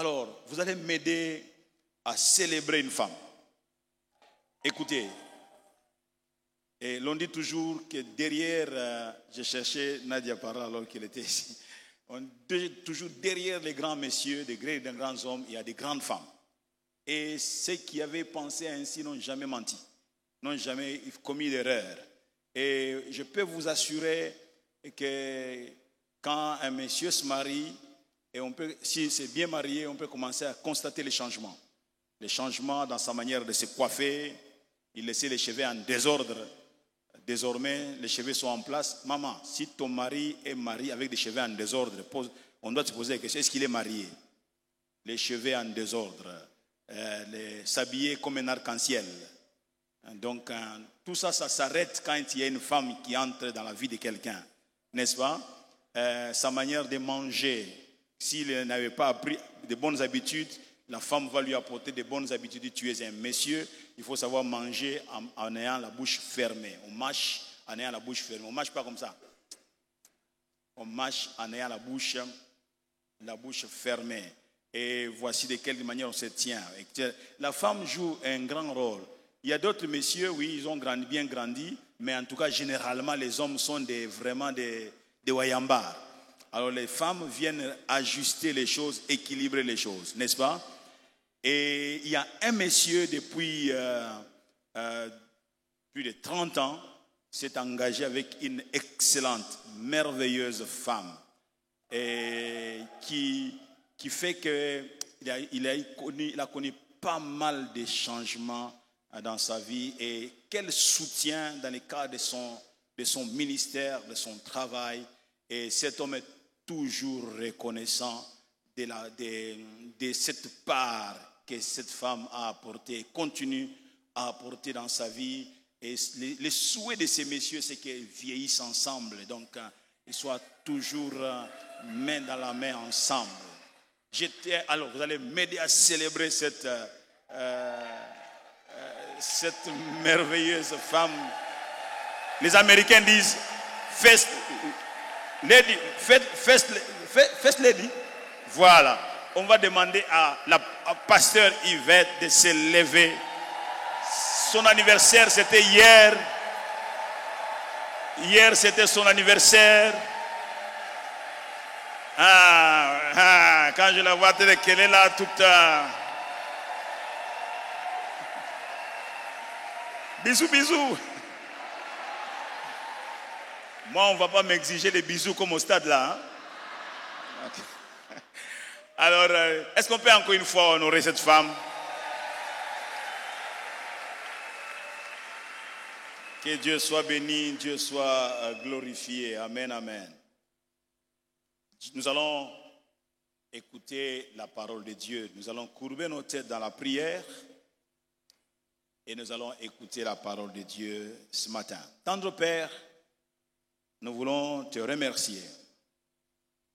Alors, vous allez m'aider à célébrer une femme. Écoutez, et l'on dit toujours que derrière, j'ai cherché Nadia Parra alors qu'elle était ici, on dit toujours derrière les grands messieurs, des grands hommes, il y a des grandes femmes. Et ceux qui avaient pensé ainsi n'ont jamais menti, n'ont jamais commis d'erreur. Et je peux vous assurer que quand un monsieur se marie, et si c'est bien marié, on peut commencer à constater les changements. Les changements dans sa manière de se coiffer, il laissait les cheveux en désordre. Désormais, les cheveux sont en place. Maman, si ton mari est marié avec des cheveux en désordre, on doit se poser la question, est-ce qu'il est marié? Les cheveux en désordre, s'habiller comme un arc-en-ciel. Donc, tout ça, ça s'arrête quand il y a une femme qui entre dans la vie de quelqu'un, n'est-ce pas? Sa manière de manger, s'il n'avait pas appris de bonnes habitudes, la femme va lui apporter de bonnes habitudes. Tu es un monsieur, il faut savoir manger en ayant la bouche fermée. On mâche en ayant la bouche fermée. On ne mâche pas comme ça. On mâche en ayant la bouche fermée. Et voici de quelle manière on se tient. La femme joue un grand rôle. Il y a d'autres messieurs, oui, ils ont bien grandi, mais en tout cas, généralement, les hommes sont vraiment des wayambars. Alors, les femmes viennent ajuster les choses, équilibrer les choses, n'est-ce pas? Et il y a un monsieur, depuis plus de 30 ans, s'est engagé avec une excellente, merveilleuse femme, et qui fait qu'il a connu pas mal de changements dans sa vie, et quel soutien dans le cadre de son ministère, de son travail. Et cet homme est toujours reconnaissant de cette part que cette femme a apportée, continue à apporter dans sa vie. Et le souhait de ces messieurs, c'est qu'ils vieillissent ensemble. Donc, ils soient toujours main dans la main ensemble. Alors, vous allez m'aider à célébrer cette merveilleuse femme. Les Américains disent first lady. Voilà. On va demander à pasteur Yvette de se lever. Son anniversaire, c'était hier. Hier, c'était son anniversaire. Quand je la vois, qu'elle est là toute... Bisous, bisous. Moi, on ne va pas m'exiger des bisous comme au stade là. Hein? Okay. Alors, est-ce qu'on peut encore une fois honorer cette femme? Que Dieu soit béni, Dieu soit glorifié. Amen, amen. Nous allons écouter la parole de Dieu. Nous allons courber nos têtes dans la prière et nous allons écouter la parole de Dieu ce matin. Tendre Père, nous voulons te remercier.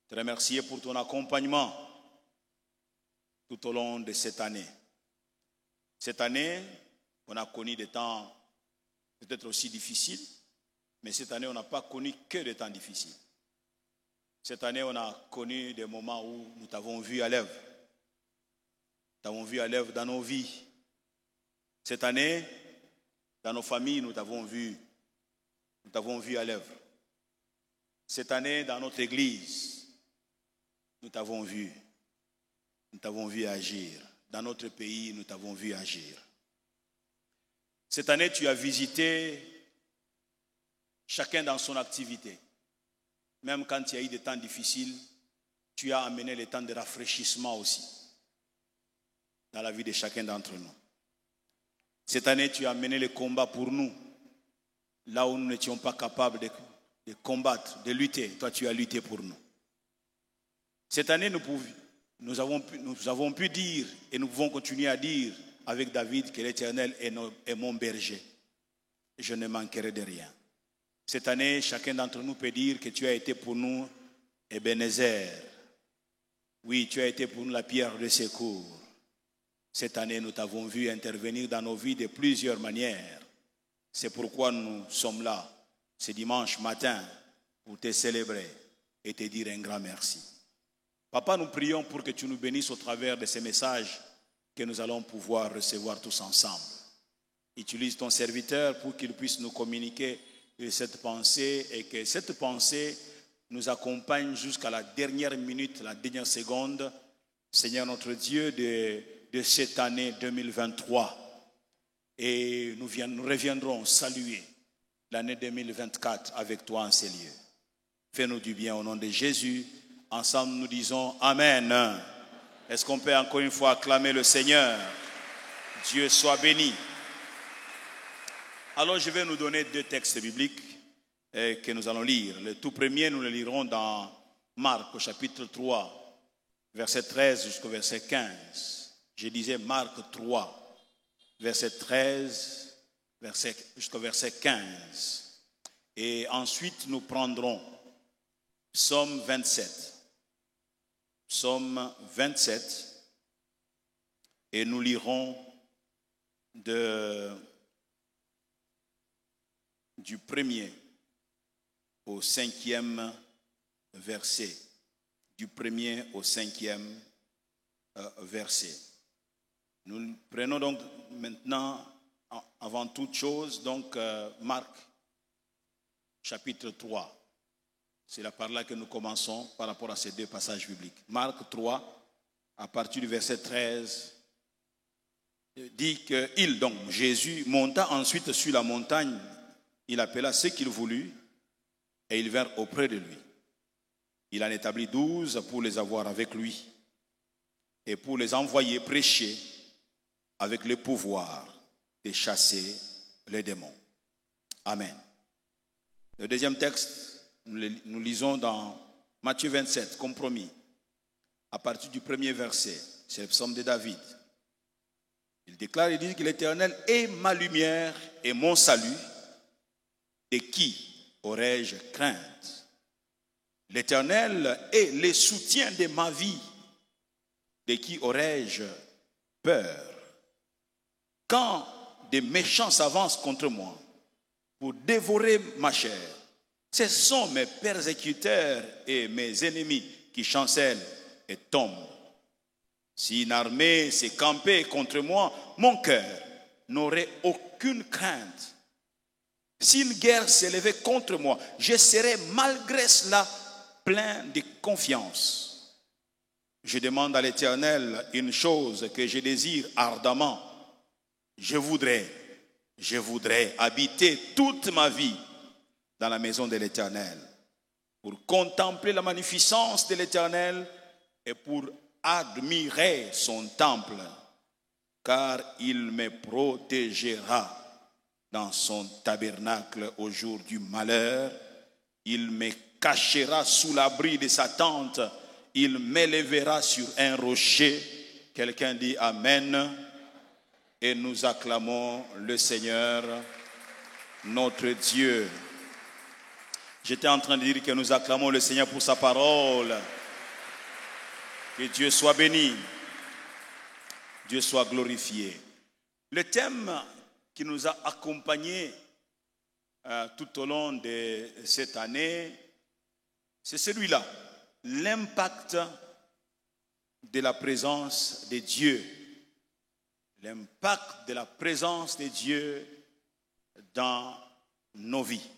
Te remercier pour ton accompagnement tout au long de cette année. Cette année, on a connu des temps peut-être aussi difficiles, mais cette année, on n'a pas connu que des temps difficiles. Cette année, on a connu des moments où nous t'avons vu à l'œuvre. Nous t'avons vu à l'œuvre dans nos vies. Cette année, dans nos familles, nous t'avons vu. Nous t'avons vu à l'œuvre. Cette année, dans notre église, nous t'avons vu. Nous t'avons vu agir. Dans notre pays, nous t'avons vu agir. Cette année, tu as visité chacun dans son activité. Même quand il y a eu des temps difficiles, tu as amené les temps de rafraîchissement aussi dans la vie de chacun d'entre nous. Cette année, tu as amené les combats pour nous. Là où nous n'étions pas capables de combattre, de lutter, toi tu as lutté pour nous. Cette année, nous avons pu dire, et nous pouvons continuer à dire avec David que l'Éternel est mon berger. Et je ne manquerai de rien. Cette année, chacun d'entre nous peut dire que tu as été pour nous Ebenezer. Oui, tu as été pour nous la pierre de secours. Cette année, nous t'avons vu intervenir dans nos vies de plusieurs manières. C'est pourquoi nous sommes là, ce dimanche matin, pour te célébrer et te dire un grand merci. Papa, nous prions pour que tu nous bénisses au travers de ces messages que nous allons pouvoir recevoir tous ensemble. Utilise ton serviteur pour qu'il puisse nous communiquer cette pensée et que cette pensée nous accompagne jusqu'à la dernière minute, la dernière seconde, Seigneur notre Dieu, de cette année 2023. Et nous reviendrons saluer l'année 2024 avec toi en ces lieux. Fais-nous du bien au nom de Jésus. Ensemble, nous disons Amen. Est-ce qu'on peut encore une fois acclamer le Seigneur? Dieu soit béni. Alors, je vais nous donner 2 textes bibliques que nous allons lire. Le tout premier, nous le lirons dans Marc, au chapitre 3, verset 13 jusqu'au verset 15. Je disais Marc 3, verset 13 jusqu'au verset 15. Et ensuite, nous prendrons Psaume 27. Psaume 27. Et nous lirons du 1er au 5e verset. Du 1er au 5e verset. Nous prenons donc maintenant, avant toute chose, donc Marc, chapitre 3. C'est là par là que nous commençons par rapport à ces 2 passages bibliques. Marc 3, à partir du verset 13, dit que donc Jésus, monta ensuite sur la montagne. Il appela ceux qu'il voulut et ils vinrent auprès de lui. Il en établit 12 pour les avoir avec lui et pour les envoyer prêcher avec le pouvoir de chasser les démons. Amen. Le deuxième texte, nous lisons dans Matthieu 27, compromis, à partir du 1er verset. C'est le psaume de David. Il déclare, il dit que l'Éternel est ma lumière et mon salut. De qui aurais-je crainte? L'Éternel est le soutien de ma vie. De qui aurais-je peur? Quand des méchants s'avancent contre moi pour dévorer ma chair, ce sont mes persécuteurs et mes ennemis qui chancellent et tombent. Si une armée s'est campée contre moi, mon cœur n'aurait aucune crainte. Si une guerre s'est levée contre moi, je serai malgré cela plein de confiance. Je demande à l'Éternel une chose que je désire ardemment. Je voudrais habiter toute ma vie dans la maison de l'Éternel, pour contempler la magnificence de l'Éternel et pour admirer son temple, car il me protégera dans son tabernacle au jour du malheur. Il me cachera sous l'abri de sa tente. Il m'élèvera sur un rocher. Quelqu'un dit Amen. Et nous acclamons le Seigneur, notre Dieu. J'étais en train de dire que nous acclamons le Seigneur pour sa parole. Que Dieu soit béni. Dieu soit glorifié. Le thème qui nous a accompagnés tout au long de cette année, c'est celui-là. L'impact de la présence de Dieu. L'impact de la présence de Dieu dans nos vies.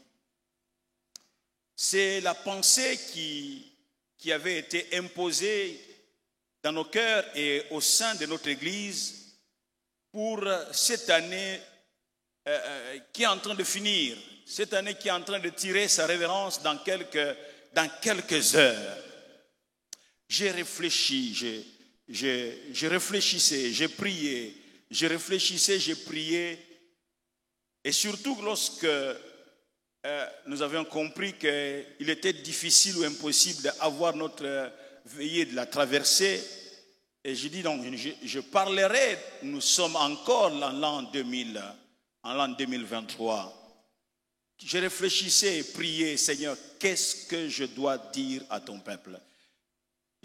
C'est la pensée qui avait été imposée dans nos cœurs et au sein de notre Église pour cette année qui est en train de finir, cette année qui est en train de tirer sa révérence dans quelques heures. J'ai réfléchi, je réfléchissais, j'ai prié, je réfléchissais, j'ai prié, et surtout lorsque nous avions compris qu'il était difficile ou impossible d'avoir notre veillée de la traversée. Et je dis donc, je parlerai, nous sommes encore en l'an 2023. Je réfléchissais et priais, Seigneur, qu'est-ce que je dois dire à ton peuple?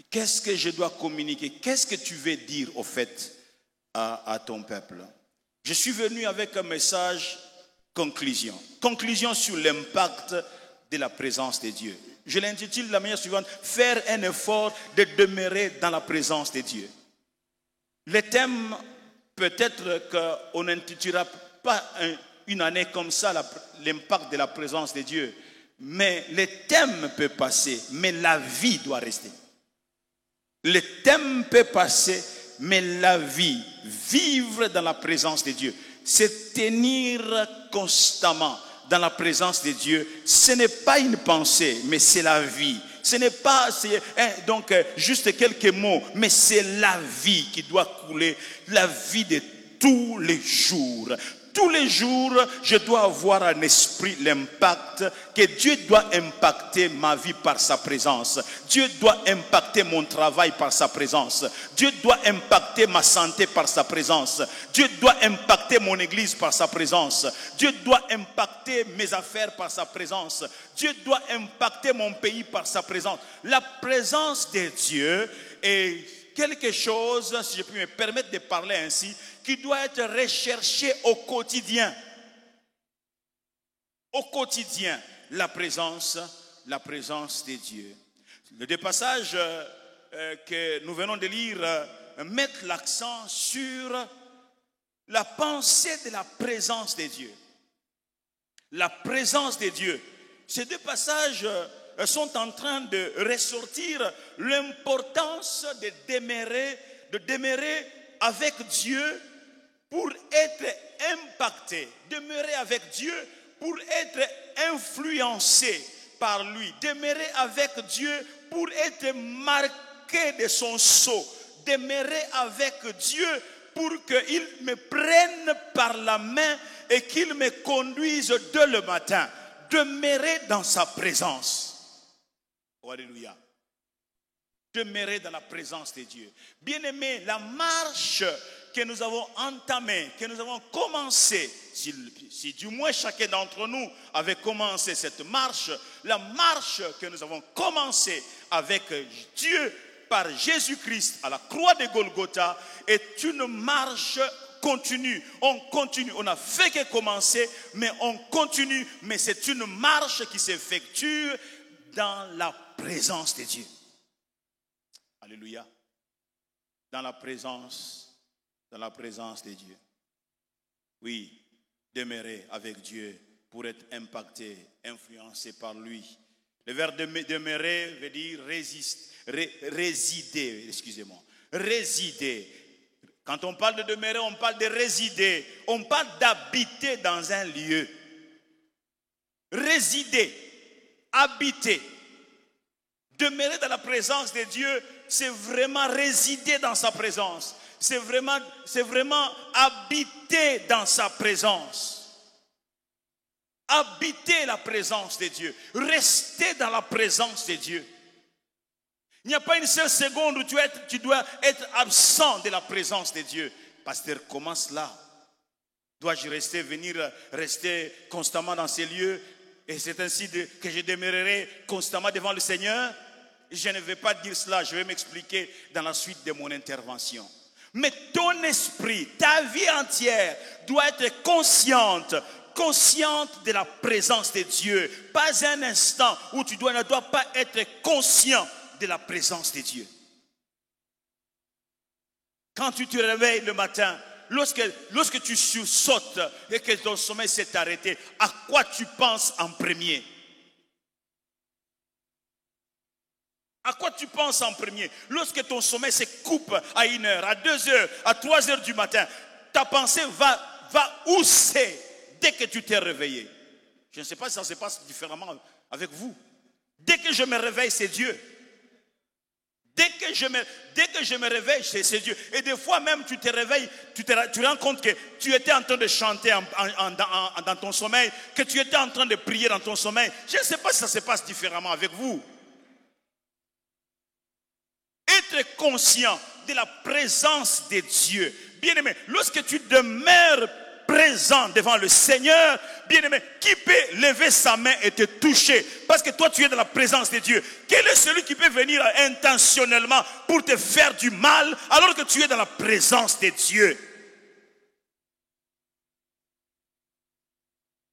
Qu'est-ce que je dois communiquer? Qu'est-ce que tu veux dire au fait à ton peuple? Je suis venu avec un message conclusion sur l'impact de la présence de Dieu. Je l'intitule de la manière suivante, faire un effort de demeurer dans la présence de Dieu. Le thème, peut-être qu'on n'intitulera pas une année comme ça, l'impact de la présence de Dieu. Mais le thème peut passer, mais la vie doit rester. Le thème peut passer, mais la vie, vivre dans la présence de Dieu, se tenir constamment dans la présence de Dieu, ce n'est pas une pensée, mais c'est la vie. Ce n'est pas donc juste quelques mots, mais c'est la vie qui doit couler, la vie de tous les jours. Tous les jours, je dois avoir en esprit l'impact que Dieu doit impacter ma vie par sa présence. Dieu doit impacter mon travail par sa présence. Dieu doit impacter ma santé par sa présence. Dieu doit impacter mon église par sa présence. Dieu doit impacter mes affaires par sa présence. Dieu doit impacter mon pays par sa présence. La présence de Dieu est quelque chose, si je puis me permettre de parler ainsi, qui doit être recherché au quotidien. Au quotidien, la présence de Dieu. Les deux passages que nous venons de lire mettent l'accent sur la pensée de la présence de Dieu. La présence de Dieu. Ces deux passages sont en train de ressortir l'importance de demeurer avec Dieu pour être impacté, demeurer avec Dieu pour être influencé par lui, demeurer avec Dieu pour être marqué de son sceau, demeurer avec Dieu pour qu'il me prenne par la main et qu'il me conduise dès le matin, demeurer dans sa présence. Oh, alléluia. Demeurer dans la présence de Dieu. Bien-aimés, la marche que nous avons entamée, que nous avons commencé, si du moins chacun d'entre nous avait commencé cette marche, la marche que nous avons commencée avec Dieu par Jésus-Christ à la croix de Golgotha est une marche continue. On continue. On n'a fait que commencer, mais on continue. Mais c'est une marche qui s'effectue dans la présence de Dieu. Alléluia. Dans la présence de Dieu. Oui, demeurer avec Dieu pour être impacté, influencé par lui. Le verbe demeurer veut dire résider, excusez-moi. Résider. Quand on parle de demeurer, on parle de résider. On parle d'habiter dans un lieu. Résider, habiter. Demeurer dans la présence de Dieu, c'est vraiment résider dans sa présence. C'est vraiment habiter dans sa présence. Habiter la présence de Dieu. Rester dans la présence de Dieu. Il n'y a pas une seule seconde où tu dois être absent de la présence de Dieu. Pasteur, comment cela? Dois-je rester constamment dans ces lieux? Et c'est ainsi que je demeurerai constamment devant le Seigneur? Je ne vais pas dire cela, je vais m'expliquer dans la suite de mon intervention. Mais ton esprit, ta vie entière doit être consciente de la présence de Dieu. Pas un instant où tu ne dois pas être conscient de la présence de Dieu. Quand tu te réveilles le matin, lorsque tu sautes et que ton sommeil s'est arrêté, à quoi tu penses en premier? À quoi tu penses en premier? Lorsque ton sommeil se coupe à 1 heure, à 2 heures, à 3 heures du matin, ta pensée va où c'est dès que tu t'es réveillé? Je ne sais pas si ça se passe différemment avec vous. Dès que je me réveille, c'est Dieu. Dès que je me réveille, c'est Dieu. Et des fois même, tu te réveilles, tu te rends compte que tu étais en train de chanter dans ton sommeil, que tu étais en train de prier dans ton sommeil. Je ne sais pas si ça se passe différemment avec vous. Être conscient de la présence de Dieu. Bien-aimé, lorsque tu demeures présent devant le Seigneur, bien-aimé, qui peut lever sa main et te toucher? Parce que toi, tu es dans la présence de Dieu. Quel est celui qui peut venir intentionnellement pour te faire du mal alors que tu es dans la présence de Dieu?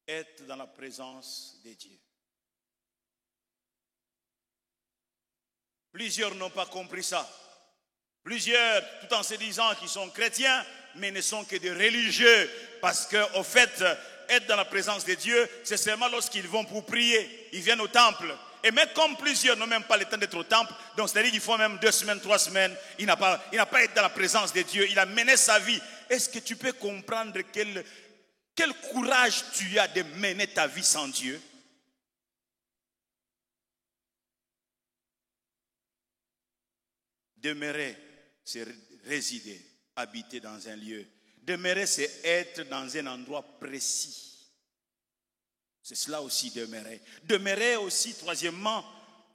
Être dans la présence de Dieu. Plusieurs n'ont pas compris ça. Plusieurs, tout en se disant qu'ils sont chrétiens, mais ne sont que des religieux. Parce qu'au fait, être dans la présence de Dieu, c'est seulement lorsqu'ils vont pour prier. Ils viennent au temple. Et même comme plusieurs n'ont même pas le temps d'être au temple, donc c'est-à-dire qu'il faut même 2 semaines, 3 semaines, il n'a pas été dans la présence de Dieu, il a mené sa vie. Est-ce que tu peux comprendre quel courage tu as de mener ta vie sans Dieu? Demeurer, c'est résider, habiter dans un lieu. Demeurer, c'est être dans un endroit précis. C'est cela aussi, demeurer. Demeurer aussi, troisièmement,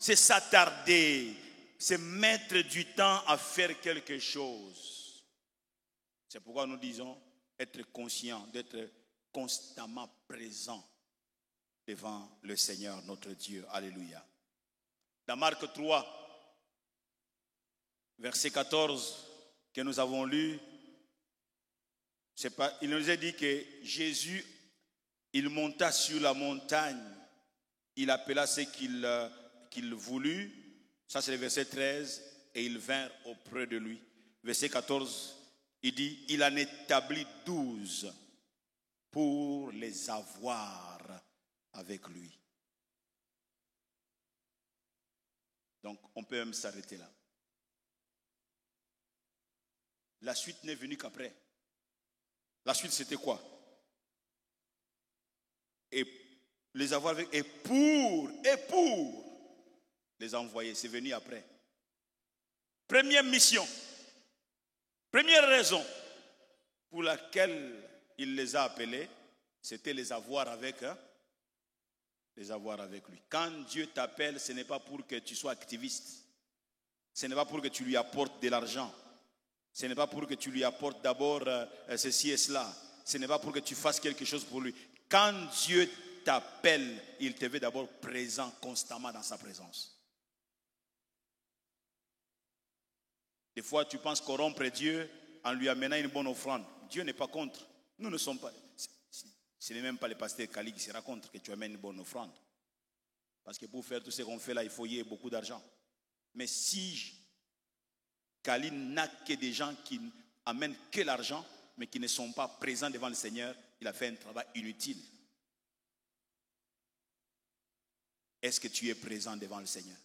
c'est s'attarder, c'est mettre du temps à faire quelque chose. C'est pourquoi nous disons être conscient, d'être constamment présent devant le Seigneur, notre Dieu. Alléluia. Dans Marc 3, verset 14 que nous avons lu, il nous a dit que Jésus, il monta sur la montagne, il appela ce qu'il voulut, ça c'est le verset 13, et ils vinrent auprès de lui. Verset 14, il dit, il en établit 12 pour les avoir avec lui. Donc on peut même s'arrêter là. La suite n'est venue qu'après. La suite, c'était quoi? Et les avoir avec, et pour les envoyer. C'est venu après. Première mission. Première raison pour laquelle il les a appelés, c'était les avoir avec lui. Quand Dieu t'appelle, ce n'est pas pour que tu sois activiste. Ce n'est pas pour que tu lui apportes de l'argent. Ce n'est pas pour que tu lui apportes d'abord ceci et cela. Ce n'est pas pour que tu fasses quelque chose pour lui. Quand Dieu t'appelle, il te veut d'abord présent constamment dans sa présence. Des fois, tu penses corrompre Dieu en lui amenant une bonne offrande. Dieu n'est pas contre. Nous ne sommes pas. Ce n'est même pas le pasteur Kali qui sera contre que tu amènes une bonne offrande. Parce que pour faire tout ce qu'on fait là, il faut y avoir beaucoup d'argent. Mais si Kali n'a que des gens qui amènent que l'argent, mais qui ne sont pas présents devant le Seigneur, il a fait un travail inutile. Est-ce que tu es présent devant le Seigneur?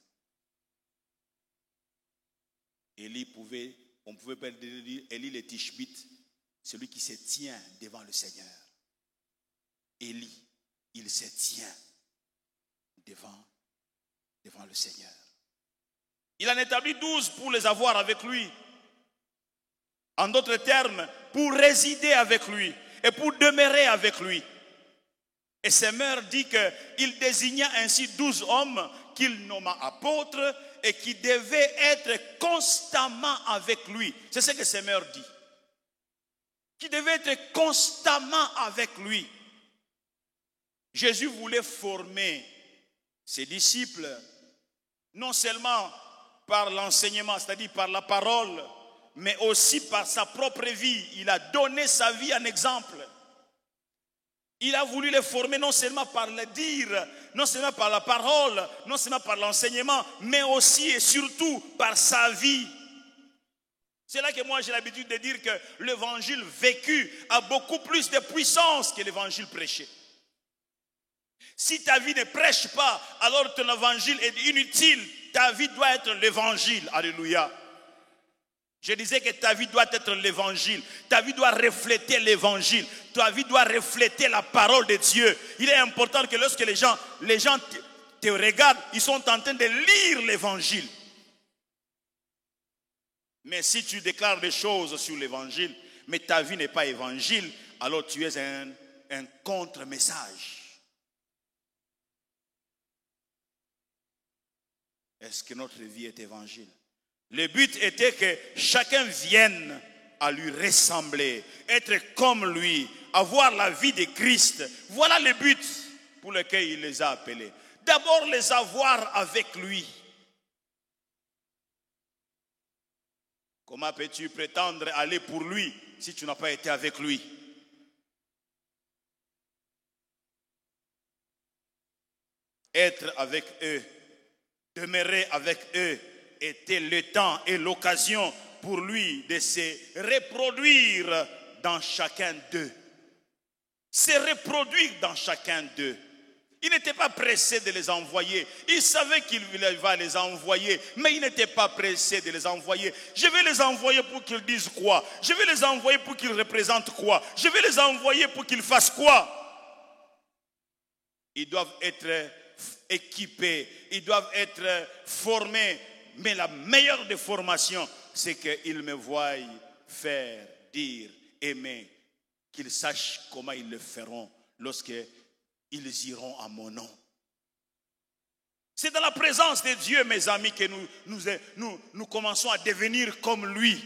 On pouvait pas dire Élie le Tishbite, celui qui se tient devant le Seigneur. Élie, il se tient devant le Seigneur. Il en établit 12 pour les avoir avec lui. En d'autres termes, pour résider avec lui et pour demeurer avec lui. Et Semeur dit qu'il désigna ainsi 12 hommes qu'il nomma apôtres et qui devaient être constamment avec lui. C'est ce que Semeur dit. Qui devaient être constamment avec lui. Jésus voulait former ses disciples, non seulement par l'enseignement, c'est-à-dire par la parole, mais aussi par sa propre vie. Il a donné sa vie en exemple. Il a voulu les former non seulement par le dire, non seulement par la parole, non seulement par l'enseignement, mais aussi et surtout par sa vie. C'est là que moi j'ai l'habitude de dire que l'évangile vécu a beaucoup plus de puissance que l'évangile prêché. Si ta vie ne prêche pas, alors ton évangile est inutile. Ta vie doit être l'évangile. Alléluia. Je disais que ta vie doit être l'évangile. Ta vie doit refléter l'évangile. Ta vie doit refléter la parole de Dieu. Il est important que lorsque les gens te regardent, ils sont en train de lire l'évangile. Mais si tu déclares des choses sur l'évangile, mais ta vie n'est pas évangile, alors tu es un contre-message. Est-ce que notre vie est évangile? Le but était que chacun vienne à lui ressembler, être comme lui, avoir la vie de Christ. Voilà le but pour lequel il les a appelés. D'abord les avoir avec lui. Comment peux-tu prétendre aller pour lui si tu n'as pas été avec lui? Être avec eux, demeurer avec eux était le temps et l'occasion pour lui de se reproduire dans chacun d'eux. Se reproduire dans chacun d'eux. Il n'était pas pressé de les envoyer. Il savait qu'il va les envoyer, mais il n'était pas pressé de les envoyer. Je vais les envoyer pour qu'ils disent quoi? Je vais les envoyer pour qu'ils représentent quoi? Je vais les envoyer pour qu'ils fassent quoi? Ils doivent être équipés, ils doivent être formés. Mais la meilleure des formations, c'est qu'ils me voient faire, dire, aimer, qu'ils sachent comment ils le feront lorsqu'ils iront à mon nom. C'est dans la présence de Dieu, mes amis, que nous commençons à devenir comme lui.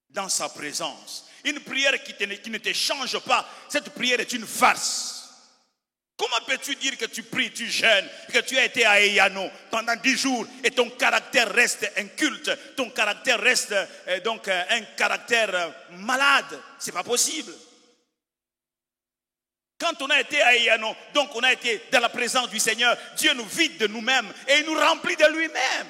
Dans sa présence. Une prière qui ne te change pas, cette prière est une farce. Comment peux-tu dire que tu pries, tu jeûnes, que tu as été à Eyano pendant 10 jours et ton caractère reste inculte, ton caractère reste donc un caractère malade? C'est pas possible. Quand on a été à Eyano, donc on a été dans la présence du Seigneur, Dieu nous vide de nous-mêmes et il nous remplit de lui-même.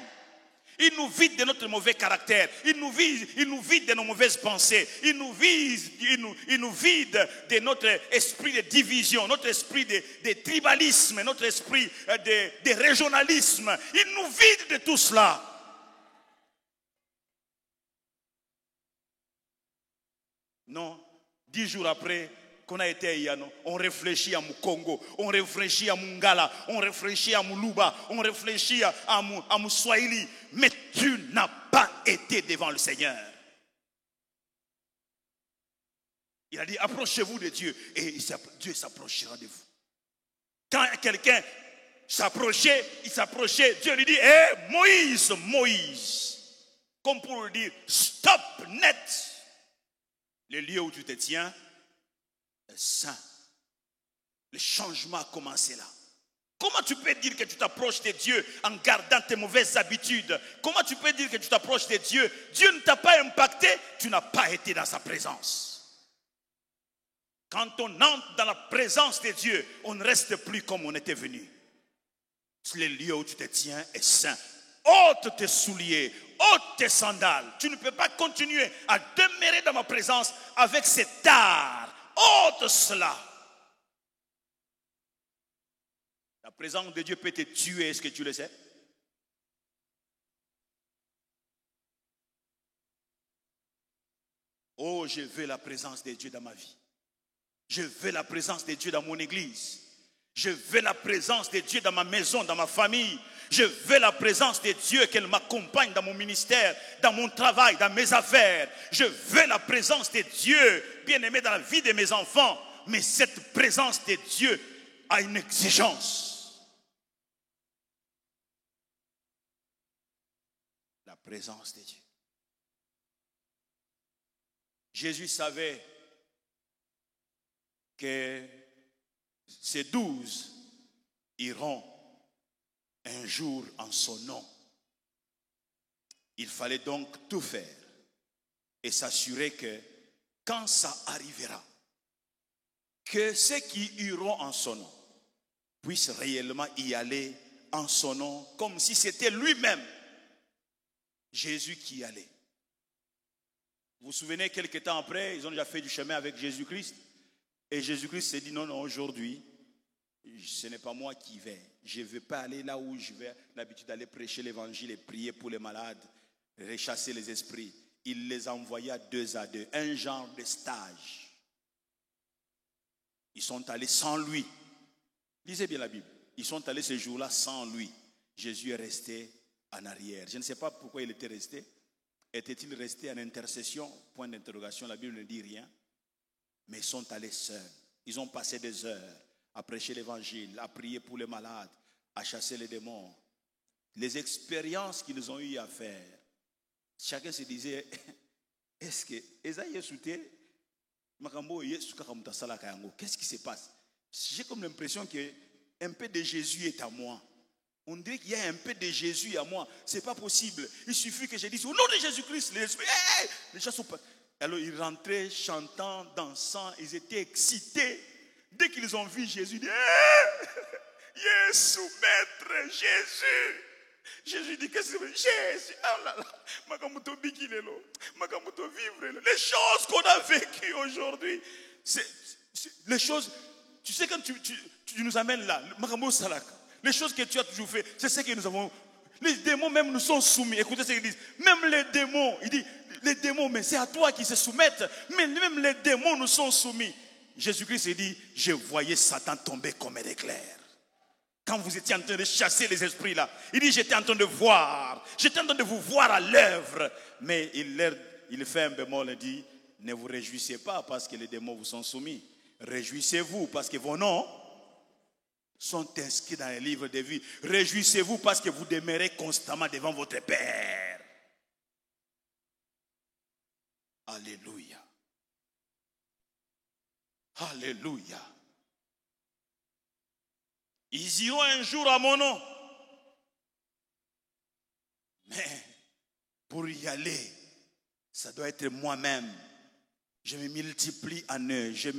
Il nous vide de notre mauvais caractère. Il nous vide de nos mauvaises pensées. Il nous vide de notre esprit de division, notre esprit de tribalisme, notre esprit de régionalisme. Il nous vide de tout cela. Non, 10 jours après qu'on a été à Yano, on réfléchit à mon Congo, on réfléchit à mon Ngala, on réfléchit à mon Luba, on réfléchit à mon Swahili. Mais tu n'as pas été devant le Seigneur. Il a dit, approchez-vous de Dieu et Dieu s'approchera de vous. Quand quelqu'un s'approchait, Dieu lui dit, Moïse. Comme pour lui dire, stop net. Le lieu où tu te tiens est saint. Le changement a commencé là. Comment tu peux dire que tu t'approches de Dieu en gardant tes mauvaises habitudes? Comment tu peux dire que tu t'approches de Dieu? Dieu ne t'a pas impacté, tu n'as pas été dans sa présence. Quand on entre dans la présence de Dieu, on ne reste plus comme on était venu. Le lieu où tu te tiens est saint. Ôte tes souliers, ôte tes sandales. Tu ne peux pas continuer à demeurer dans ma présence avec cet art. Ôte cela. La présence de Dieu peut te tuer, est-ce que tu le sais? Oh, je veux la présence de Dieu dans ma vie. Je veux la présence de Dieu dans mon église. Je veux la présence de Dieu dans ma maison, dans ma famille. Je veux la présence de Dieu qu'elle m'accompagne dans mon ministère, dans mon travail, dans mes affaires. Je veux la présence de Dieu, bien aimé, dans la vie de mes enfants. Mais cette présence de Dieu a une exigence. La présence de Dieu. Jésus savait que ces 12 iront un jour en son nom. Il fallait donc tout faire et s'assurer que quand ça arrivera, que ceux qui iront en son nom puissent réellement y aller en son nom, comme si c'était lui-même, Jésus qui y allait. Vous vous souvenez, quelques temps après, ils ont déjà fait du chemin avec Jésus-Christ. Et Jésus-Christ s'est dit, non, aujourd'hui, ce n'est pas moi qui vais. Je ne vais pas aller là où je vais l'habitude d'aller prêcher l'évangile et prier pour les malades, rechasser les esprits. Il les envoya 2 à 2, un genre de stage. Ils sont allés sans lui. Lisez bien la Bible. Ils sont allés ce jour-là sans lui. Jésus est resté en arrière. Je ne sais pas pourquoi il était resté. Était-il resté en intercession? Point d'interrogation, la Bible ne dit rien. Mais ils sont allés seuls. Ils ont passé des heures à prêcher l'évangile, à prier pour les malades, à chasser les démons. Les expériences qu'ils ont eu à faire, chacun se disait, est-ce que qu'est-ce qui se passe? J'ai comme l'impression qu'un peu de Jésus est à moi. On dirait qu'il y a un peu de Jésus à moi. C'est pas possible. Il suffit que je dise au nom de Jésus-Christ, les gens sont pas. Alors ils rentraient chantant, dansant, ils étaient excités. Dès qu'ils ont vu Jésus, ils disaient, Jésus, maître Jésus. Jésus dit, qu'est-ce que c'est? Jésus, oh là là, les choses qu'on a vécues aujourd'hui, les choses, tu sais, quand tu nous amènes là, les choses que tu as toujours fait, c'est ce que nous avons. Les démons même nous sont soumis. Écoutez ce qu'ils disent. Même les démons, il dit, les démons, mais c'est à toi qui se soumettent. Mais même les démons nous sont soumis. Jésus-Christ dit, je voyais Satan tomber comme un éclair. Quand vous étiez en train de chasser les esprits là, il dit, j'étais en train de voir. J'étais en train de vous voir à l'œuvre. Mais il fait un bémol et dit, ne vous réjouissez pas parce que les démons vous sont soumis. Réjouissez-vous parce que vos noms sont inscrits dans les livres de vie. Réjouissez-vous parce que vous demeurez constamment devant votre Père. Alléluia. Alléluia. Ils iront un jour à mon nom. Mais pour y aller, ça doit être moi-même. Je me multiplie en eux. Je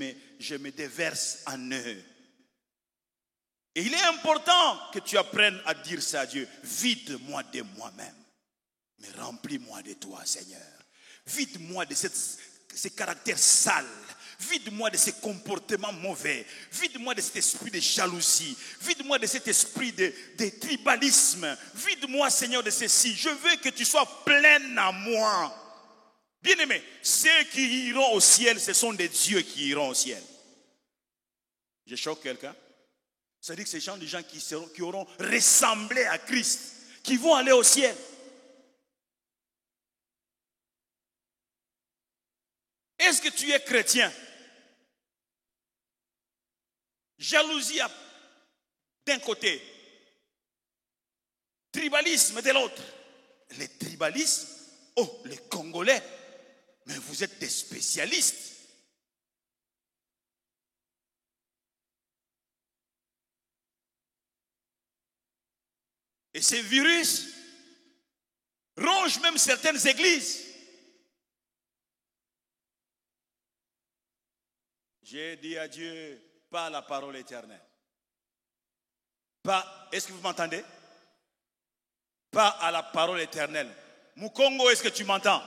me déverse en eux. Et il est important que tu apprennes à dire ça à Dieu. Vide-moi de moi-même. Mais remplis-moi de toi, Seigneur. Vide-moi de ces caractères sales. Vide-moi de ces comportements mauvais. Vide-moi de cet esprit de jalousie. Vide-moi de cet esprit de tribalisme. Vide-moi, Seigneur, de ceci. Je veux que tu sois plein à moi. Bien-aimés, ceux qui iront au ciel, ce sont des dieux qui iront au ciel. Je choque quelqu'un? Ça dit que ces gens, des gens qui auront ressemblé à Christ, qui vont aller au ciel. Est-ce que tu es chrétien? Jalousie d'un côté, tribalisme de l'autre. Les tribalismes, oh, les Congolais, mais vous êtes des spécialistes. Et ces virus rongent même certaines églises. J'ai dit à Dieu, pas la parole éternelle. Pas, est-ce que vous m'entendez? Pas à la parole éternelle. Mukongo, est-ce que tu m'entends?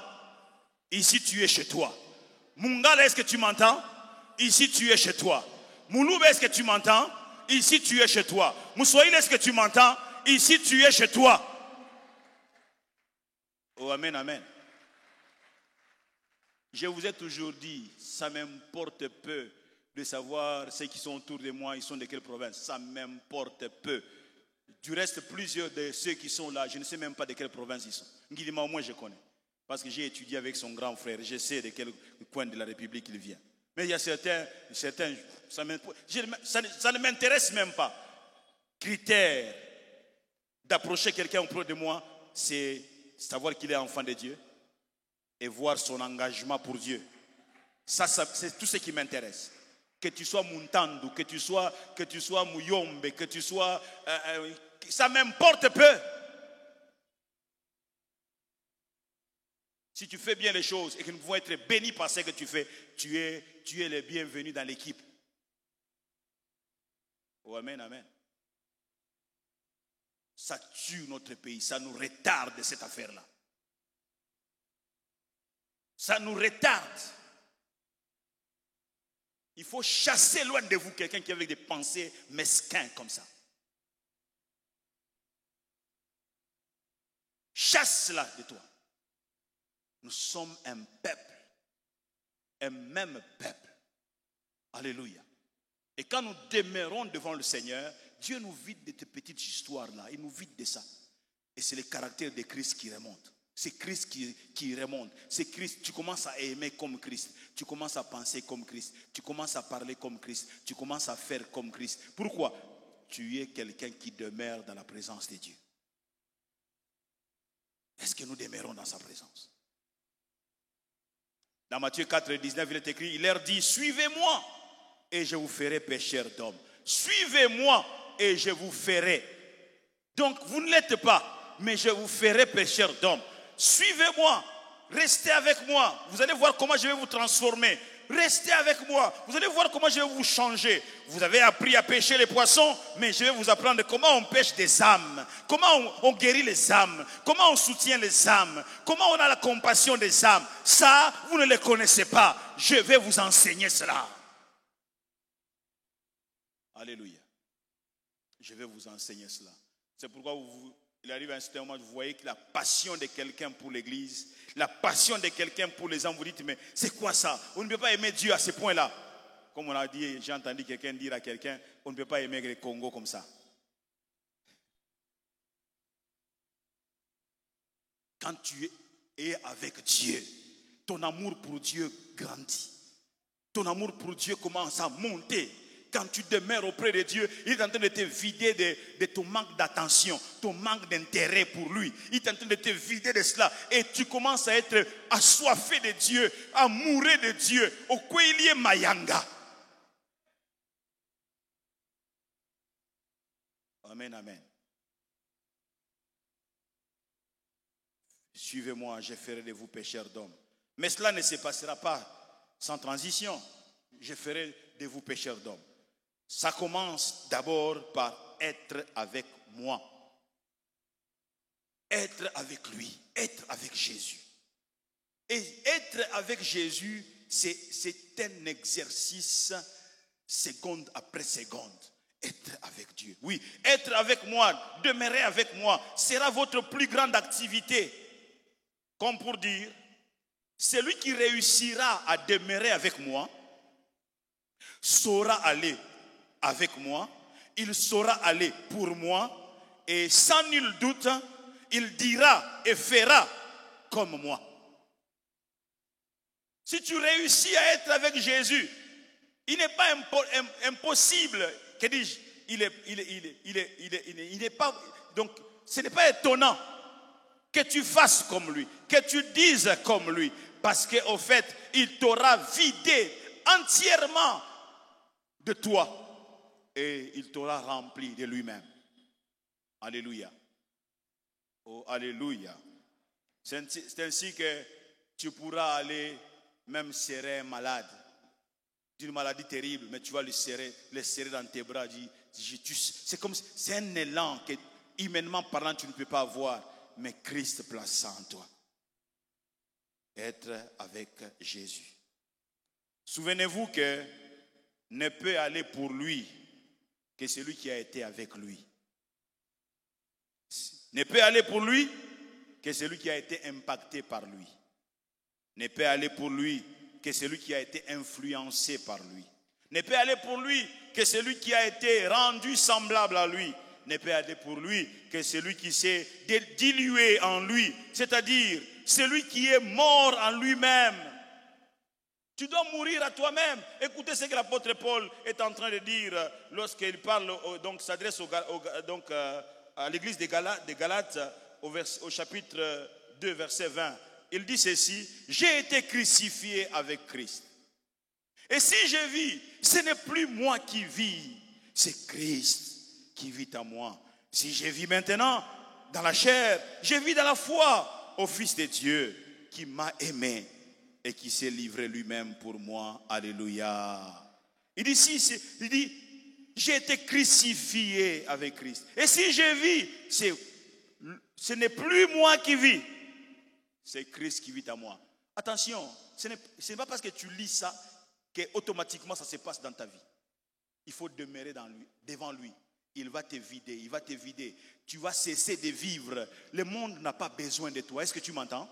Ici, tu es chez toi. Mungala, est-ce que tu m'entends? Ici, tu es chez toi. Mouloube, est-ce que tu m'entends? Ici, tu es chez toi. Moussoïl, est-ce que tu m'entends? Ici, tu es chez toi. Oh, amen, amen. Je vous ai toujours dit, ça m'importe peu de savoir ceux qui sont autour de moi, ils sont de quelle province. Ça m'importe peu. Du reste, plusieurs de ceux qui sont là, je ne sais même pas de quelle province ils sont. Ngilima, au moins, je connais. Parce que j'ai étudié avec son grand frère. Je sais de quel coin de la République il vient. Mais il y a certains ça ne m'intéresse même pas. Critère d'approcher quelqu'un auprès de moi, c'est savoir qu'il est enfant de Dieu et voir son engagement pour Dieu. Ça c'est tout ce qui m'intéresse. Que tu sois Muntandu, que tu sois Muyombe, que tu sois... ça m'importe peu. Si tu fais bien les choses et que nous pouvons être bénis par ce que tu fais, tu es le bienvenu dans l'équipe. Oh, amen, amen. Ça tue notre pays, ça nous retarde cette affaire-là. Ça nous retarde. Il faut chasser loin de vous quelqu'un qui a avec des pensées mesquines comme ça. Chasse-la de toi. Nous sommes un peuple, un même peuple. Alléluia. Et quand nous demeurons devant le Seigneur, Dieu nous vide de ces petites histoires-là. Il nous vide de ça. Et c'est le caractère de Christ qui remonte. C'est Christ qui remonte. C'est Christ. Tu commences à aimer comme Christ. Tu commences à penser comme Christ. Tu commences à parler comme Christ. Tu commences à faire comme Christ. Pourquoi? Tu es quelqu'un qui demeure dans la présence de Dieu. Est-ce que nous demeurons dans sa présence? Dans Matthieu 4, 19, il est écrit, il leur dit, suivez-moi et je vous ferai pécheurs d'hommes. Suivez-moi et je vous ferai. Donc vous ne l'êtes pas, mais je vous ferai pécheurs d'hommes. Suivez-moi, restez avec moi. Vous allez voir comment je vais vous transformer. restez avec moi. Vous allez voir comment je vais vous changer. Vous avez appris à pêcher les poissons, mais je vais vous apprendre comment on pêche des âmes, comment on guérit les âmes, comment on soutient les âmes, comment on a la compassion des âmes. Ça, vous ne les connaissez pas. Je vais vous enseigner cela. Alléluia. Je vais vous enseigner cela. C'est pourquoi il arrive à un certain moment, vous voyez que la passion de quelqu'un pour l'église, la passion de quelqu'un pour les hommes, vous dites, mais c'est quoi ça? On ne peut pas aimer Dieu à ce point-là. Comme on a dit, j'ai entendu quelqu'un dire à quelqu'un, on ne peut pas aimer le Congo comme ça. Quand tu es avec Dieu, ton amour pour Dieu grandit. Ton amour pour Dieu commence à monter. Quand tu demeures auprès de Dieu, il est en train de te vider de ton manque d'attention, ton manque d'intérêt pour lui. Il est en train de te vider de cela. Et tu commences à être assoiffé de Dieu, amoureux de Dieu. Au Kwelie Mayanga. Amen, amen. Suivez-moi, je ferai de vous pécheurs d'hommes. Mais cela ne se passera pas sans transition. Je ferai de vous pécheurs d'hommes. Ça commence d'abord par être avec moi. Être avec lui, être avec Jésus. Et être avec Jésus, c'est un exercice seconde après seconde. Être avec Dieu. Oui, être avec moi, demeurer avec moi, sera votre plus grande activité. Comme pour dire, celui qui réussira à demeurer avec moi, saura aller avec moi, il saura aller pour moi, et sans nul doute, il dira et fera comme moi. Si tu réussis à être avec Jésus, il n'est pas impossible, que dis-je, il n'est pas, donc ce n'est pas étonnant que tu fasses comme lui, que tu dises comme lui, parce qu'au fait, il t'aura vidé entièrement de toi et il t'aura rempli de lui-même. Alléluia. Oh, alléluia. C'est ainsi que tu pourras aller même serrer un malade d'une maladie terrible, mais tu vas le serrer dans tes bras. C'est un élan que, humainement parlant, tu ne peux pas avoir, mais Christ place ça en toi. Être avec Jésus. Souvenez-vous que ne peut aller pour lui que celui qui a été avec lui. Ne peut aller pour lui que celui qui a été impacté par lui. Ne peut aller pour lui que celui qui a été influencé par lui. Ne peut aller pour lui que celui qui a été rendu semblable à lui. Ne peut aller pour lui que celui qui s'est dilué en lui. C'est-à-dire celui qui est mort en lui-même. Tu dois mourir à toi-même. Écoutez ce que l'apôtre Paul est en train de dire lorsqu'il parle, donc s'adresse à l'église des Galates au chapitre 2, verset 20. Il dit ceci: j'ai été crucifié avec Christ. Et si je vis, ce n'est plus moi qui vis, c'est Christ qui vit en moi. Si je vis maintenant dans la chair, je vis dans la foi au Fils de Dieu qui m'a aimé et qui s'est livré lui-même pour moi. Alléluia. Il dit ici, il dit, j'ai été crucifié avec Christ. Et si je vis, ce n'est plus moi qui vis, c'est Christ qui vit en moi. Attention, ce n'est pas parce que tu lis ça que automatiquement ça se passe dans ta vie. Il faut demeurer devant lui. Il va te vider, il va te vider. Tu vas cesser de vivre. Le monde n'a pas besoin de toi. Est-ce que tu m'entends?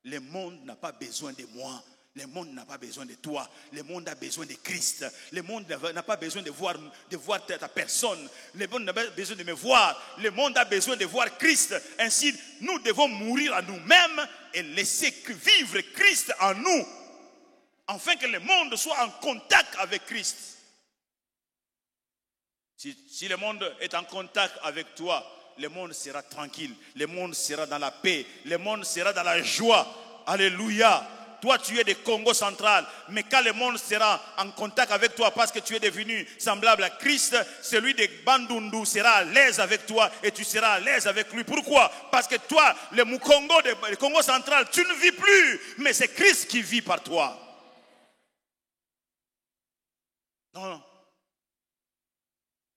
Le monde n'a pas besoin de moi. Le monde n'a pas besoin de toi. Le monde a besoin de Christ. Le monde n'a pas besoin de voir ta personne. Le monde n'a pas besoin de me voir. Le monde a besoin de voir Christ. Ainsi, nous devons mourir à nous-mêmes et laisser vivre Christ en nous, afin que le monde soit en contact avec Christ. Si le monde est en contact avec toi, le monde sera tranquille, le monde sera dans la paix, le monde sera dans la joie. Alléluia. Toi, tu es de Congo central, mais quand le monde sera en contact avec toi parce que tu es devenu semblable à Christ, celui de Bandundu sera à l'aise avec toi et tu seras à l'aise avec lui. Pourquoi? Parce que toi, le Congo central, tu ne vis plus, mais c'est Christ qui vit par toi. Non, non.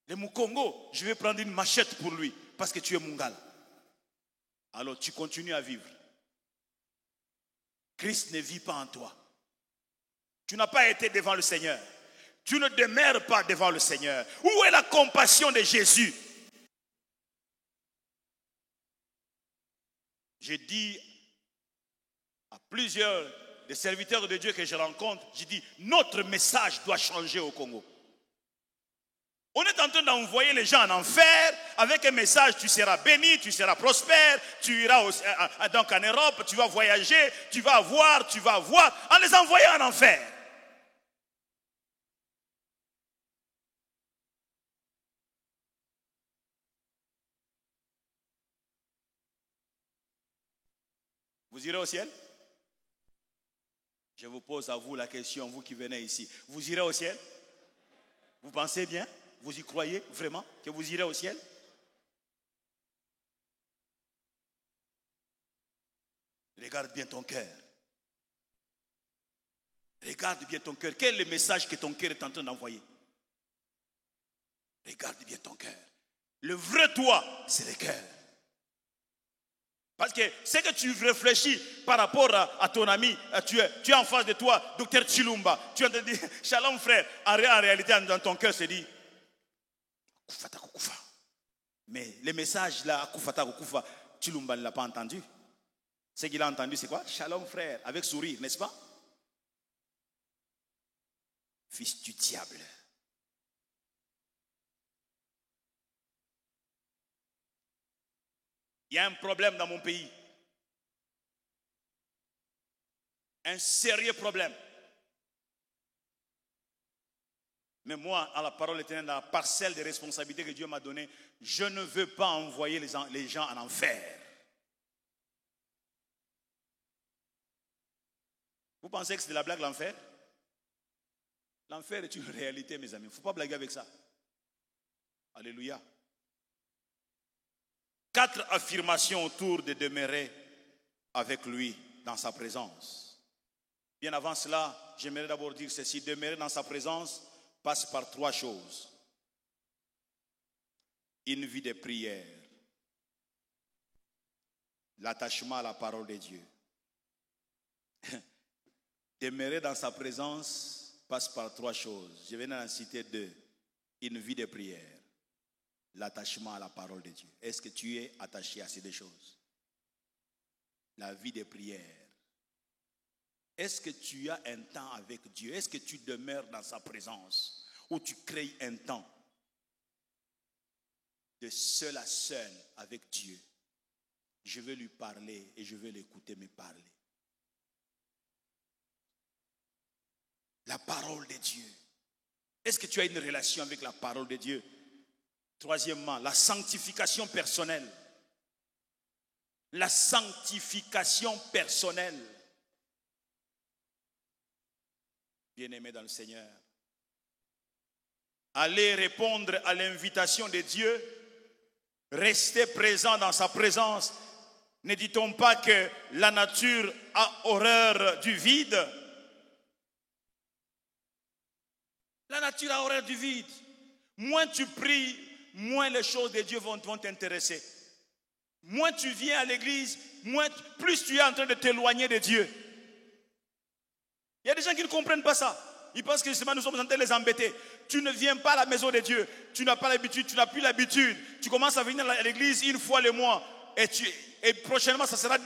Le Mukongo, je vais prendre une machette pour lui, parce que tu es Mungala. Alors tu continues à vivre. Christ ne vit pas en toi. Tu n'as pas été devant le Seigneur. Tu ne demeures pas devant le Seigneur. Où est la compassion de Jésus? J'ai dit à plusieurs des serviteurs de Dieu que je rencontre, j'ai dit, notre message doit changer au Congo. On est en train d'envoyer les gens en enfer avec un message, tu seras béni, tu seras prospère, tu iras donc en Europe, tu vas voyager, tu vas voir, en les envoyant en enfer. Vous irez au ciel? Je vous pose à vous la question, vous qui venez ici. Vous irez au ciel? Vous pensez bien? Vous y croyez vraiment que vous irez au ciel? Regarde bien ton cœur. Regarde bien ton cœur. Quel est le message que ton cœur est en train d'envoyer? Regarde bien ton cœur. Le vrai toi, c'est le cœur. Parce que ce que tu réfléchis par rapport à ton ami, tu es en face de toi, docteur Chilumba. Tu es en train de dire, shalom frère. En réalité, dans ton cœur, c'est dit, Kufata Kukufa. Mais le message là, Kufata Kukufa, Chilumba ne l'a pas entendu. Ce qu'il a entendu, c'est quoi? Shalom frère, avec sourire, n'est-ce pas? Fils du diable. Il y a un problème dans mon pays. Un sérieux problème. Mais moi, à la parole éternelle, dans la parcelle des responsabilités que Dieu m'a donnée, je ne veux pas envoyer les gens en enfer. Vous pensez que c'est de la blague, l'enfer? L'enfer est une réalité, mes amis. Il ne faut pas blaguer avec ça. Alléluia. 4 affirmations autour de demeurer avec lui dans sa présence. Bien avant cela, j'aimerais d'abord dire ceci. Demeurer dans sa présence passe par 3 choses. Une vie de prière, l'attachement à la parole de Dieu. Demeurer dans sa présence passe par 3 choses. Je viens d'en citer 2. Une vie de prière, l'attachement à la parole de Dieu. Est-ce que tu es attaché à ces 2 choses? La vie de prière. Est-ce que tu as un temps avec Dieu? Est-ce que tu demeures dans sa présence? Ou tu crées un temps de seul à seul avec Dieu? Je vais lui parler et je vais l'écouter me parler. La parole de Dieu. Est-ce que tu as une relation avec la parole de Dieu? Troisièmement, la sanctification personnelle. La sanctification personnelle. Bien-aimés dans le Seigneur, allez répondre à l'invitation de Dieu. Restez présent dans sa présence. Ne dit-on pas que la nature a horreur du vide? La nature a horreur du vide. Moins tu pries, moins les choses de Dieu vont t'intéresser. Moins tu viens à l'église, plus tu es en train de t'éloigner de Dieu. Il y a des gens qui ne comprennent pas ça. Ils pensent que justement nous sommes en train de les embêter. Tu ne viens pas à la maison de Dieu. Tu n'as pas l'habitude, tu n'as plus l'habitude. Tu commences à venir à l'église une fois le mois. Et prochainement, ça sera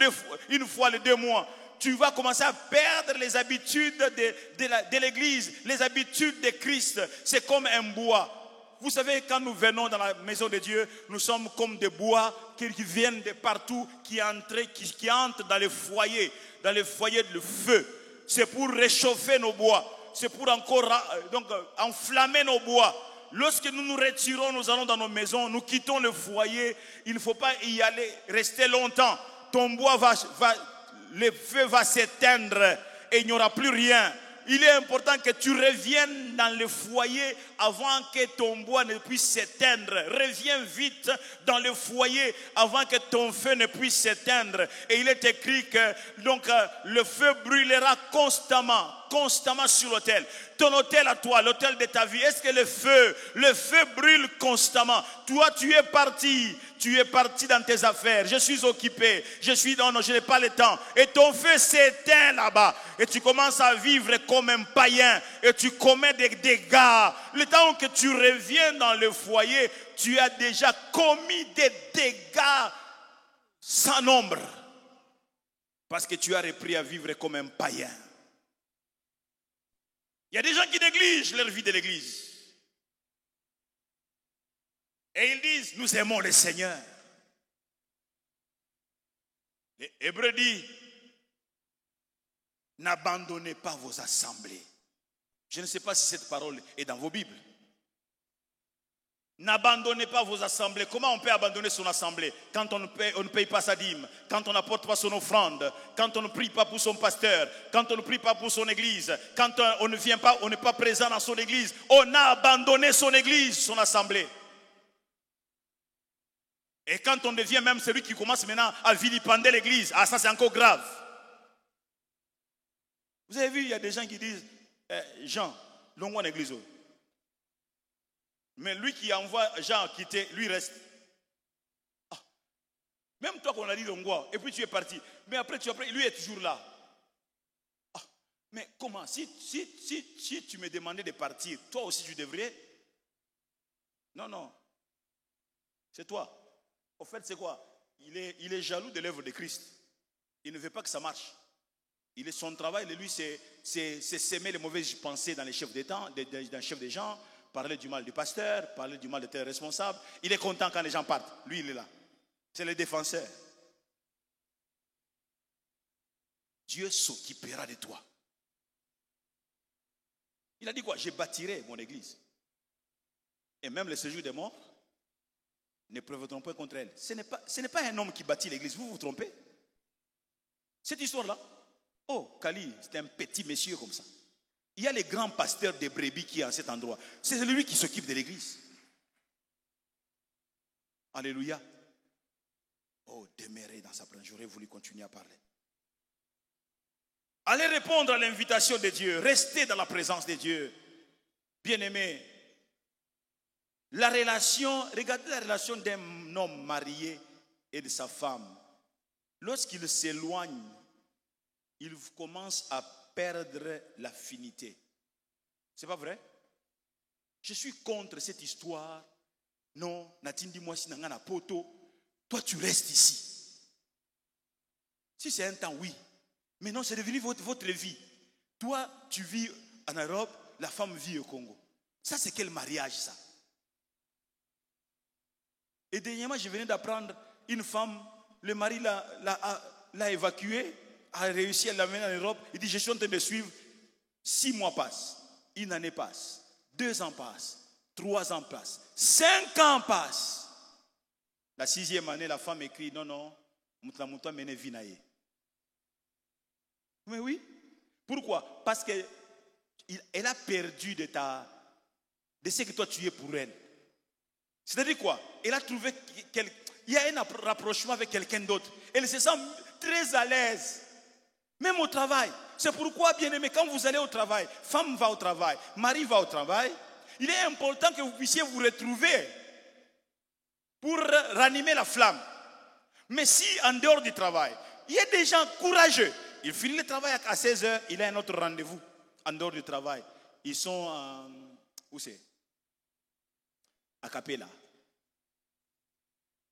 une fois les 2 mois. Tu vas commencer à perdre les habitudes de l'église, les habitudes de Christ. C'est comme un bois. Vous savez, quand nous venons dans la maison de Dieu, nous sommes comme des bois qui viennent de partout, qui entrent dans les foyers de feu. C'est pour réchauffer nos bois. C'est pour encore enflammer nos bois. Lorsque nous nous retirons, nous allons dans nos maisons, nous quittons le foyer. Il ne faut pas y aller, rester longtemps. Ton bois le feu va s'éteindre et il n'y aura plus rien. Il est important que tu reviennes dans le foyer avant que ton bois ne puisse s'éteindre. Reviens vite dans le foyer avant que ton feu ne puisse s'éteindre. Et il est écrit que le feu brûlera constamment. constamment sur l'autel. Ton autel à toi, l'autel de ta vie, est-ce que le feu brûle constamment? Toi, tu es parti dans tes affaires. Je suis occupé, non, je n'ai pas le temps. Et ton feu s'éteint là-bas. Et tu commences à vivre comme un païen. Et tu commets des dégâts. Le temps que tu reviens dans le foyer, tu as déjà commis des dégâts sans nombre. Parce que tu as repris à vivre comme un païen. Il y a des gens qui négligent leur vie de l'église. Et ils disent, nous aimons le Seigneur. L'Hébreu dit, n'abandonnez pas vos assemblées. Je ne sais pas si cette parole est dans vos Bibles. N'abandonnez pas vos assemblées. Comment on peut abandonner son assemblée? Quand on ne paye pas sa dîme, quand on n'apporte pas son offrande, quand on ne prie pas pour son pasteur, quand on ne prie pas pour son église, quand on ne vient pas, on n'est pas présent dans son église. On a abandonné son église, son assemblée. Et quand on devient même celui qui commence maintenant à vilipender l'église, ah, ça c'est encore grave. Vous avez vu, il y a des gens qui disent, Jean, l'envoie en église. Mais lui qui envoie Jean quitter, lui reste. Ah. Même toi qu'on a dit l'envoie, et puis tu es parti. Mais après, lui est toujours là. Ah. Mais comment? Si tu me demandais de partir, toi aussi tu devrais? Non. C'est toi. Au fait, c'est quoi? Il est jaloux de l'œuvre de Christ. Il ne veut pas que ça marche. Son travail de lui, c'est s'aimer les mauvaises pensées dans les chefs d'État, dans les chefs des gens, parler du mal du pasteur, parler du mal de tes responsables. Il est content quand les gens partent. Lui, il est là. C'est le défenseur. Dieu s'occupera de toi. Il a dit quoi? Je bâtirai mon église. Et même le séjour des morts ne prévaudront pas contre elle. Ce n'est pas un homme qui bâtit l'église. Vous vous trompez. Cette histoire-là, oh, Kali, c'est un petit monsieur comme ça. Il y a les grands pasteurs des brebis qui sont à cet endroit. C'est lui qui s'occupe de l'église. Alléluia. Oh, demeurez dans sa présence. J'aurais voulu continuer à parler. Allez répondre à l'invitation de Dieu. Restez dans la présence de Dieu. Bien-aimés, regardez la relation d'un homme marié et de sa femme. Lorsqu'ils s'éloignent, ils commencent à perdre l'affinité. C'est pas vrai? Je suis contre cette histoire. Non, Natindi moi si nangana poto. Toi tu restes ici. Si c'est un temps, oui. Mais non, c'est devenu votre vie. Toi, tu vis en Europe, la femme vit au Congo. Ça, c'est quel mariage, ça? Et dernièrement, je venais d'apprendre une femme, le mari l'a évacuée, a réussi à l'amener en Europe. Il dit, je suis en train de suivre. 6 mois passent, 1 année passe, 2 ans passent, 3 ans passent, 5 ans passent. La 6e année, la femme écrit, non, Moutamoutamoua mene vinaye. Mais oui. Pourquoi? Parce qu'elle a perdu de ce que toi tu es pour elle. C'est-à-dire quoi? Elle a trouvé il y a un rapprochement avec quelqu'un d'autre. Elle se sent très à l'aise. Même au travail. C'est pourquoi, bien aimé, quand vous allez au travail, femme va au travail, mari va au travail, il est important que vous puissiez vous retrouver pour ranimer la flamme. Mais si en dehors du travail, il y a des gens courageux, il finit le travail à 16h, il a un autre rendez-vous en dehors du travail. Ils sont où c'est? À Capella.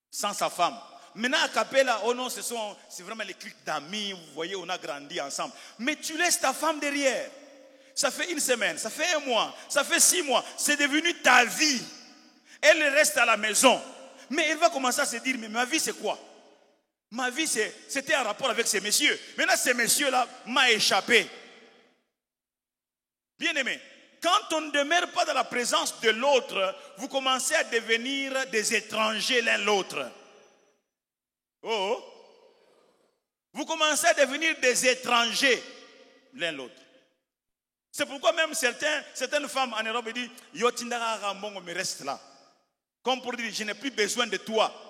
Sans sa femme. Maintenant à Capella, oh non, c'est vraiment les clics d'amis, vous voyez, on a grandi ensemble. Mais tu laisses ta femme derrière. Ça fait 1 semaine, ça fait 1 mois, ça fait 6 mois. C'est devenu ta vie. Elle reste à la maison. Mais elle va commencer à se dire, mais ma vie c'est quoi? Ma vie c'était en rapport avec ces messieurs. Maintenant ces messieurs-là m'ont échappé. Bien aimé, quand on ne demeure pas dans la présence de l'autre, vous commencez à devenir des étrangers l'un l'autre. Oh, vous commencez à devenir des étrangers l'un l'autre. C'est pourquoi même certaines femmes en Europe disent Yo tindara rambongo me reste là. Comme pour dire je n'ai plus besoin de toi.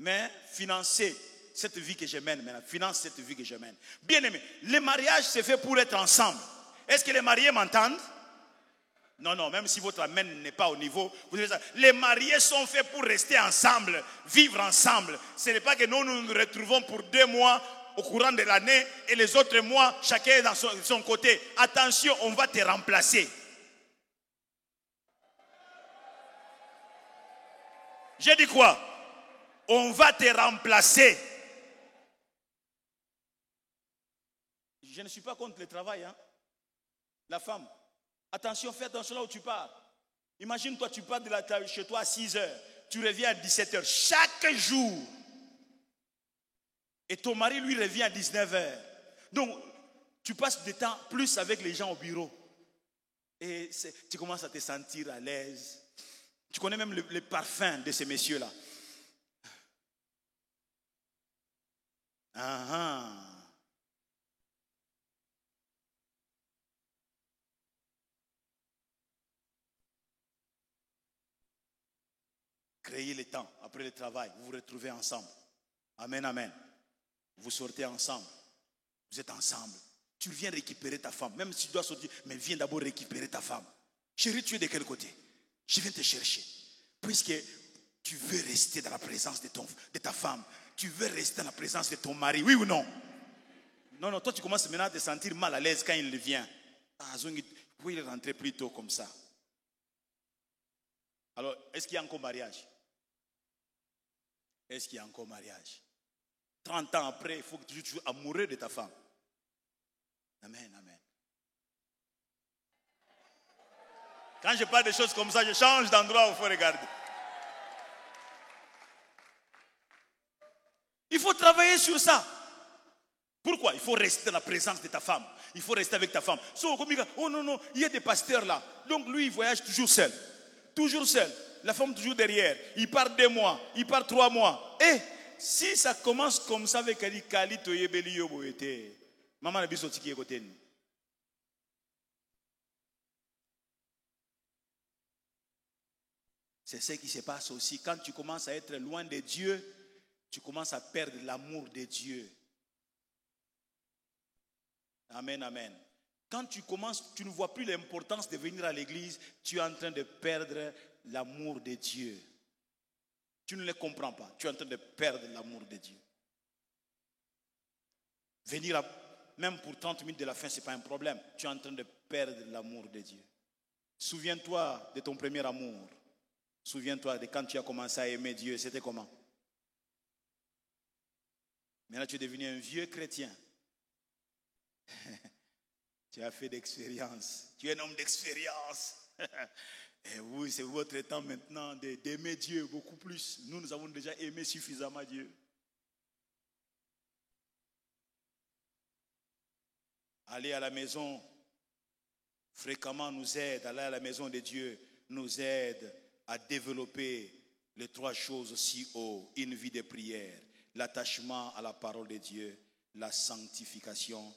Mais financer cette vie que je mène maintenant. Finance cette vie que je mène. Bien aimé, le mariage c'est fait pour être ensemble. Est-ce que les mariés m'entendent? Non, non, même si votre amène n'est pas au niveau, vous devez savoir, les mariés sont faits pour rester ensemble, vivre ensemble. Ce n'est pas que nous nous retrouvons pour 2 mois au courant de l'année et les autres mois, chacun est dans son côté. Attention, on va te remplacer. J'ai dit quoi? On va te remplacer. Je ne suis pas contre le travail, hein. La femme. Attention, fais attention là où tu pars. Imagine-toi, tu pars chez toi à 6 heures. Tu reviens à 17 heures. Chaque jour. Et ton mari, lui, revient à 19 heures. Donc, tu passes du temps plus avec les gens au bureau. Et tu commences à te sentir à l'aise. Tu connais même le parfum de ces messieurs-là. Ah ah. Créez le temps après le travail, vous vous retrouvez ensemble. Amen, amen. Vous sortez ensemble. Vous êtes ensemble. Tu viens récupérer ta femme. Même si tu dois sortir, mais viens d'abord récupérer ta femme. Chérie, tu es de quel côté? Je viens te chercher. Puisque tu veux rester dans la présence de ta femme. Tu veux rester dans la présence de ton mari. Oui ou non? Non, non, toi tu commences maintenant à te sentir mal à l'aise quand il vient. Ah, pourquoi il rentrer plus tôt comme ça? Alors, est-ce qu'il y a encore mariage? Est-ce qu'il y a encore mariage? 30 ans après, il faut que tu sois amoureux de ta femme. Amen, amen. Quand je parle de choses comme ça, je change d'endroit où il faut regarder. Il faut travailler sur ça. Pourquoi? Il faut rester dans la présence de ta femme. Il faut rester avec ta femme. Oh non, non, il y a des pasteurs là. Donc lui, il voyage toujours seul. Toujours seul. La femme toujours derrière. Il part 2 mois. Il part 3 mois. Et si ça commence comme ça avec Kali Toyebeli Yoboete, maman n'a pas sorti qui est côté. C'est ce qui se passe aussi. Quand tu commences à être loin de Dieu, tu commences à perdre l'amour de Dieu. Amen, amen. Quand tu commences, tu ne vois plus l'importance de venir à l'église, tu es en train de perdre l'amour de Dieu. Tu ne le comprends pas. Tu es en train de perdre l'amour de Dieu. Venir même pour 30 minutes de la fin, ce n'est pas un problème. Tu es en train de perdre l'amour de Dieu. Souviens-toi de ton premier amour. Souviens-toi de quand tu as commencé à aimer Dieu. C'était comment? Maintenant, tu es devenu un vieux chrétien. Tu as fait d'expérience. Tu es un homme d'expérience. Et vous, c'est votre temps maintenant d'aimer Dieu beaucoup plus. Nous avons déjà aimé suffisamment Dieu. Aller à la maison fréquemment nous aide. Aller à la maison de Dieu nous aide à développer les 3 choses si haut. Une vie de prière, l'attachement à la parole de Dieu, la sanctification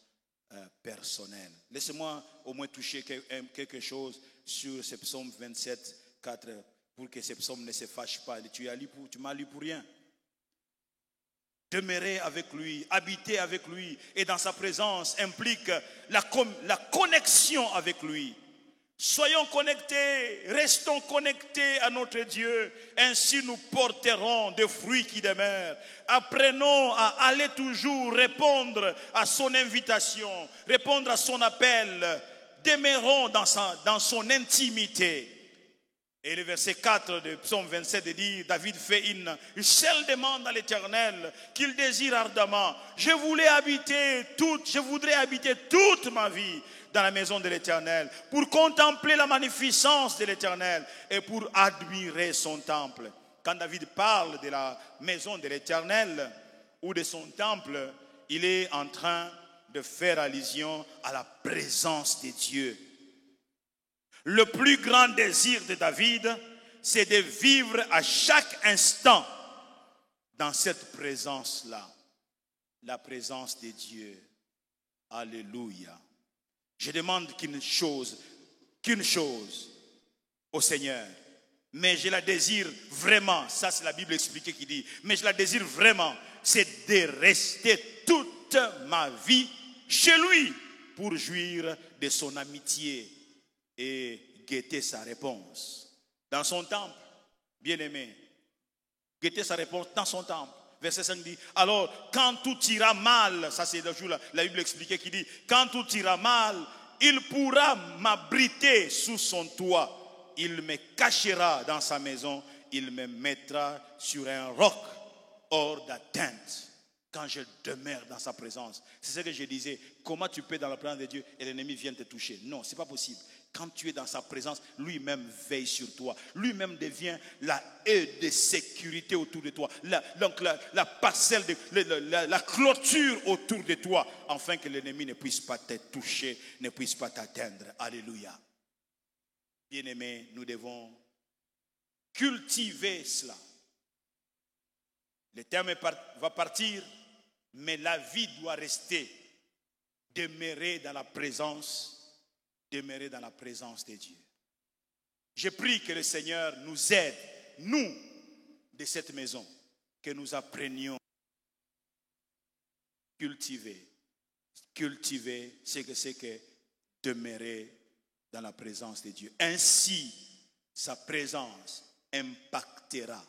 personnelle. Laissez-moi au moins toucher quelque chose sur ce psaume 27, 4, pour que ce psaume ne se fâche pas. Tu m'as lu pour rien. Demeurer avec lui, habiter avec lui et dans sa présence implique la connexion avec lui. Soyons connectés, restons connectés à notre Dieu. Ainsi nous porterons des fruits qui demeurent. Apprenons à aller toujours répondre à son invitation, répondre à son appel. Demeurons dans son intimité. Et le verset 4 de Psaume 27 dit, David fait une seule demande à l'Éternel qu'il désire ardemment. Je voudrais habiter toute ma vie dans la maison de l'Éternel pour contempler la magnificence de l'Éternel et pour admirer son temple. Quand David parle de la maison de l'Éternel ou de son temple, il est en train de faire allusion à la présence de Dieu. Le plus grand désir de David, c'est de vivre à chaque instant dans cette présence-là. La présence de Dieu. Alléluia. Je demande qu'une chose au Seigneur. Mais je la désire vraiment. Ça, c'est la Bible expliquée qui dit. Mais je la désire vraiment. c'est de rester toute ma vie chez lui pour jouir de son amitié et guetter sa réponse. Dans son temple, bien-aimé, guetter sa réponse dans son temple. Verset 5 dit, alors quand tout ira mal, ça c'est le jour là, la Bible expliquait qui dit, quand tout ira mal, il pourra m'abriter sous son toit, il me cachera dans sa maison, il me mettra sur un roc hors d'atteinte. Quand je demeure dans sa présence. C'est ce que je disais. Comment tu peux être dans la présence de Dieu et l'ennemi vient te toucher? Non, ce n'est pas possible. Quand tu es dans sa présence, lui-même veille sur toi. Lui-même devient la haie de sécurité autour de toi. Donc la parcelle, la clôture autour de toi, afin que l'ennemi ne puisse pas te toucher, ne puisse pas t'atteindre. Alléluia. Bien-aimés, nous devons cultiver cela. Le terme va partir, mais la vie doit rester. Demeurer dans la présence de Dieu. Je prie que le Seigneur nous aide, nous, de cette maison, que nous apprenions à cultiver ce que c'est que demeurer dans la présence de Dieu. Ainsi, sa présence impactera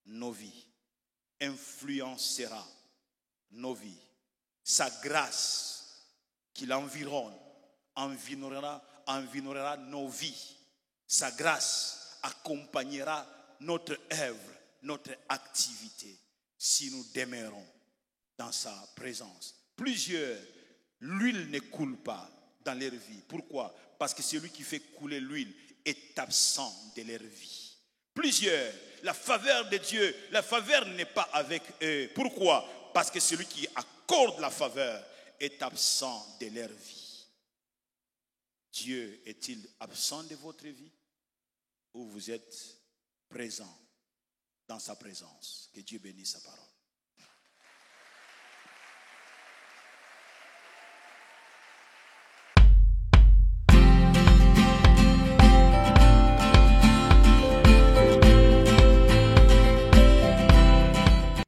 nos vies, influencera nos vies. Sa grâce qui l'environne environnera nos vies. Sa grâce accompagnera notre œuvre, notre activité, si nous demeurons dans sa présence. Plusieurs, l'huile ne coule pas dans leur vie. Pourquoi? Parce que celui qui fait couler l'huile est absent de leur vie. Plusieurs, la faveur de Dieu, la faveur n'est pas avec eux. Pourquoi? Parce que celui qui accorde la faveur est absent de leur vie. Dieu est-il absent de votre vie ou vous êtes présent dans sa présence? Que Dieu bénisse sa parole.